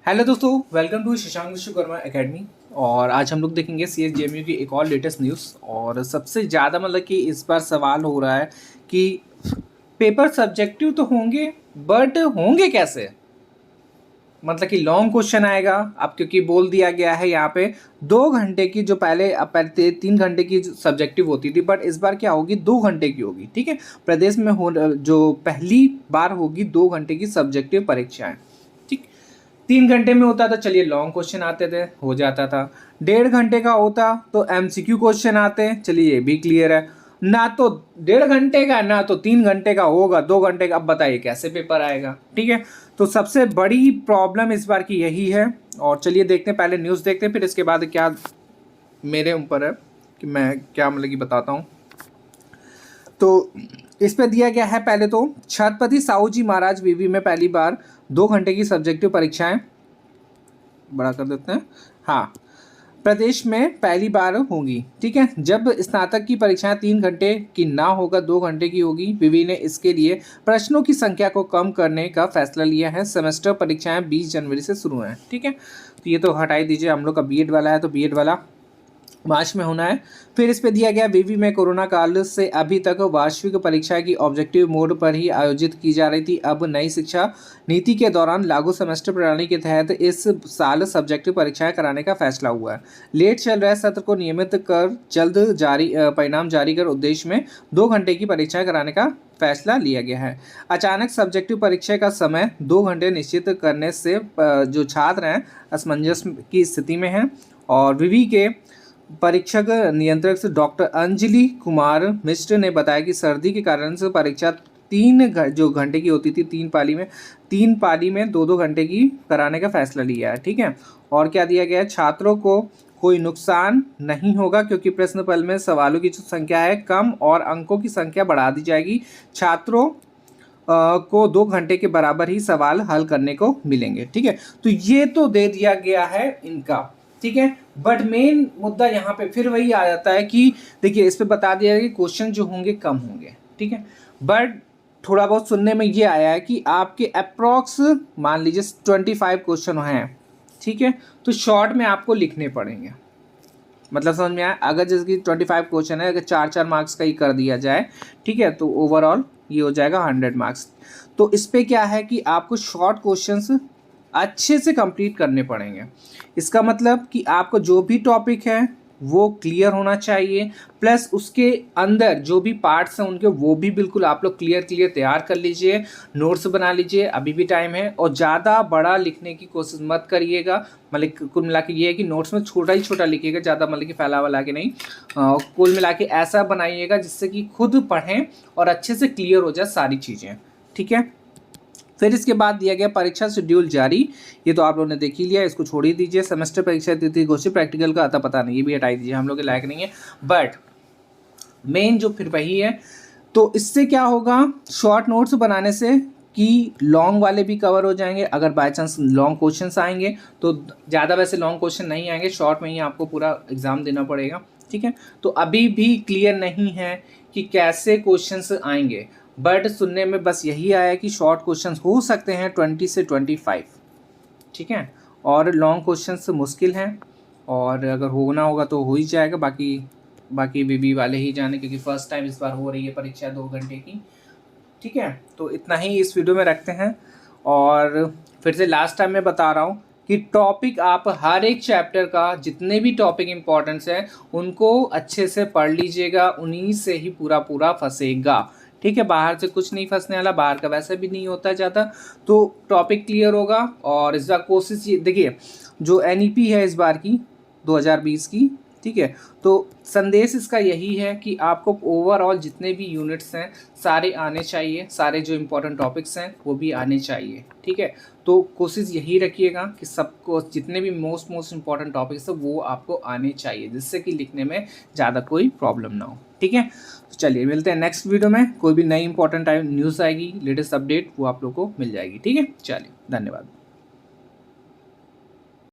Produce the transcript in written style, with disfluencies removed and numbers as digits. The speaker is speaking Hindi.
हेलो दोस्तों, welcome to Shashank Vishwakarma Academy. और आज हम लोग देखेंगे CSJMU की एक और लेटेस्ट न्यूज़। और सबसे ज़्यादा मतलब कि इस बार सवाल हो रहा है कि पेपर सब्जेक्टिव तो होंगे, बट होंगे कैसे। मतलब कि लॉन्ग क्वेश्चन आएगा अब, क्योंकि बोल दिया गया है यहाँ पे 2 घंटे की, जो पहले अब पहले 3 घंटे की सब्जेक्टिव होती थी, बट इस बार क्या होगी 2 घंटे की होगी। ठीक है, प्रदेश में हो जो पहली बार होगी 2 घंटे की सब्जेक्टिव परीक्षाएं। ठीक, 3 घंटे में होता था, चलिए लॉन्ग क्वेश्चन आते थे, हो जाता था। 1.5 घंटे का होता तो MCQ क्वेश्चन आते हैं, चलिए ये भी क्लियर है। ना तो 1.5 घंटे का, ना तो 3 घंटे का होगा, 2 घंटे का, अब बताइए कैसे पेपर आएगा। ठीक है, तो सबसे बड़ी प्रॉब्लम इस बार की यही है। और चलिए देखते हैं, पहले न्यूज़ देखते हैं, फिर इसके बाद क्या मेरे ऊपर है कि मैं क्या मतलब कि बताता हूँ। तो इस पे दिया गया है, पहले तो छत्रपति साहू जी महाराज विवि में पहली बार 2 घंटे की सब्जेक्टिव परीक्षाएं, बड़ा कर देते हैं, हाँ, प्रदेश में पहली बार होंगी। ठीक है, जब स्नातक की परीक्षाएं 3 घंटे की ना होगा 2 घंटे की होगी। विवि ने इसके लिए प्रश्नों की संख्या को कम करने का फैसला लिया है। सेमेस्टर परीक्षाएं 20 जनवरी से शुरू हैं। ठीक है, तो ये तो हटाई दीजिए, हम लोग का बीएड वाला है तो बीएड वाला मार्च में होना है। फिर इस पे दिया गया, विवि में कोरोना काल से अभी तक वार्षिक परीक्षा की ऑब्जेक्टिव मोड पर ही आयोजित की जा रही थी। अब नई शिक्षा नीति के दौरान लागू सेमेस्टर प्रणाली के तहत इस साल सब्जेक्टिव परीक्षाएं कराने का फैसला हुआ है। लेट चल रहे सत्र को नियमित कर जल्द परिणाम जारी कर उद्देश्य में 2 घंटे की परीक्षाएं कराने का फैसला लिया गया है। अचानक सब्जेक्टिव परीक्षा का समय 2 घंटे निश्चित करने से जो छात्र हैं असमंजस की स्थिति में हैं। और विवि के परीक्षक नियंत्रक डॉक्टर अंजलि कुमार मिश्र ने बताया कि सर्दी के कारण से परीक्षा जो घंटे की होती थी, 3 पाली में 2-2 घंटे की कराने का फैसला लिया है। ठीक है, और क्या दिया गया है, छात्रों को कोई नुकसान नहीं होगा क्योंकि प्रश्न पल में सवालों की जो संख्या है कम और अंकों की संख्या बढ़ा दी जाएगी। छात्रों को 2 घंटे के बराबर ही सवाल हल करने को मिलेंगे। ठीक है, तो ये तो दे दिया गया है इनका। ठीक है, बट मेन मुद्दा यहाँ पे फिर वही आ जाता है कि देखिए, इस पे बता दिया है कि क्वेश्चन जो होंगे कम होंगे। ठीक है, बट थोड़ा बहुत सुनने में ये आया है कि आपके अप्रॉक्स मान लीजिए 25 क्वेश्चन हैं। ठीक है, तो शॉर्ट में आपको लिखने पड़ेंगे। मतलब समझ में आया, अगर जैसे कि 25 क्वेश्चन है, अगर 4-4 मार्क्स का ही कर दिया जाए, ठीक है, तो ओवरऑल ये हो जाएगा 100 मार्क्स। तो इस पे क्या है कि आपको शॉर्ट क्वेश्चंस अच्छे से कंप्लीट करने पड़ेंगे। इसका मतलब कि आपको जो भी टॉपिक है वो क्लियर होना चाहिए, प्लस उसके अंदर जो भी पार्ट्स हैं उनके वो भी बिल्कुल आप लोग क्लियर तैयार कर लीजिए, नोट्स बना लीजिए, अभी भी टाइम है। और ज़्यादा बड़ा लिखने की कोशिश मत करिएगा, मतलब कुल मिला के ये है कि नोट्स में छोटा ही छोटा लिखिएगा, ज़्यादा मतलब कि फैला वाला के नहीं। कुल मिला के ऐसा बनाइएगा जिससे कि खुद पढ़ें और अच्छे से क्लियर हो जाए सारी चीज़ें। ठीक है, फिर इसके बाद दिया गया परीक्षा शेड्यूल जारी। ये तो आप लोगों ने देख ही लिया, इसको छोड़ ही दीजिए। सेमेस्टर परीक्षा तिथि घोषित, प्रैक्टिकल का आता पता नहीं, ये भी हटाई दीजिए, हम लोग के लायक नहीं है। बट मेन जो फिर वही है, तो इससे क्या होगा, शॉर्ट नोट्स बनाने से कि लॉन्ग वाले भी कवर हो जाएंगे। अगर बाय चांस लॉन्ग क्वेश्चंस आएंगे तो ज़्यादा, वैसे लॉन्ग क्वेश्चन नहीं आएंगे, शॉर्ट में ही आपको पूरा एग्जाम देना पड़ेगा। ठीक है, तो अभी भी क्लियर नहीं है कि कैसे क्वेश्चंस आएंगे, बट सुनने में बस यही आया कि शॉर्ट क्वेश्चंस हो सकते हैं 20 से 25। ठीक है, और लॉन्ग क्वेश्चंस मुश्किल हैं, और अगर होना होगा तो हो ही जाएगा। बाकी विवि वाले ही जाने, क्योंकि फर्स्ट टाइम इस बार हो रही है परीक्षा 2 घंटे की। ठीक है, तो इतना ही इस वीडियो में रखते हैं। और फिर से लास्ट टाइम मैं बता रहा हूँ कि टॉपिक आप हर एक चैप्टर का, जितने भी टॉपिक इंपॉर्टेंस है उनको अच्छे से पढ़ लीजिएगा, उन्हीं से ही पूरा फंसेगा। ठीक है, बाहर से कुछ नहीं फंसने वाला, बाहर का वैसे भी नहीं होता ज़्यादा, तो टॉपिक क्लियर होगा। और इस बार कोशिश ये देखिए, जो NEP है इस बार की 2020 की, ठीक है, तो संदेश इसका यही है कि आपको ओवरऑल जितने भी यूनिट्स हैं सारे आने चाहिए, सारे जो इम्पोर्टेंट टॉपिक्स हैं वो भी आने चाहिए। ठीक है, तो कोशिश यही रखिएगा कि सबको जितने भी मोस्ट इम्पॉर्टेंट टॉपिक्स हैं वो आपको आने चाहिए, जिससे कि लिखने में ज़्यादा कोई प्रॉब्लम ना हो। ठीक है, तो चलिए मिलते हैं नेक्स्ट वीडियो में, कोई भी नई इंपॉर्टेंट न्यूज़ आएगी, लेटेस्ट अपडेट, वो आप लोग को मिल जाएगी। ठीक है, चलिए धन्यवाद।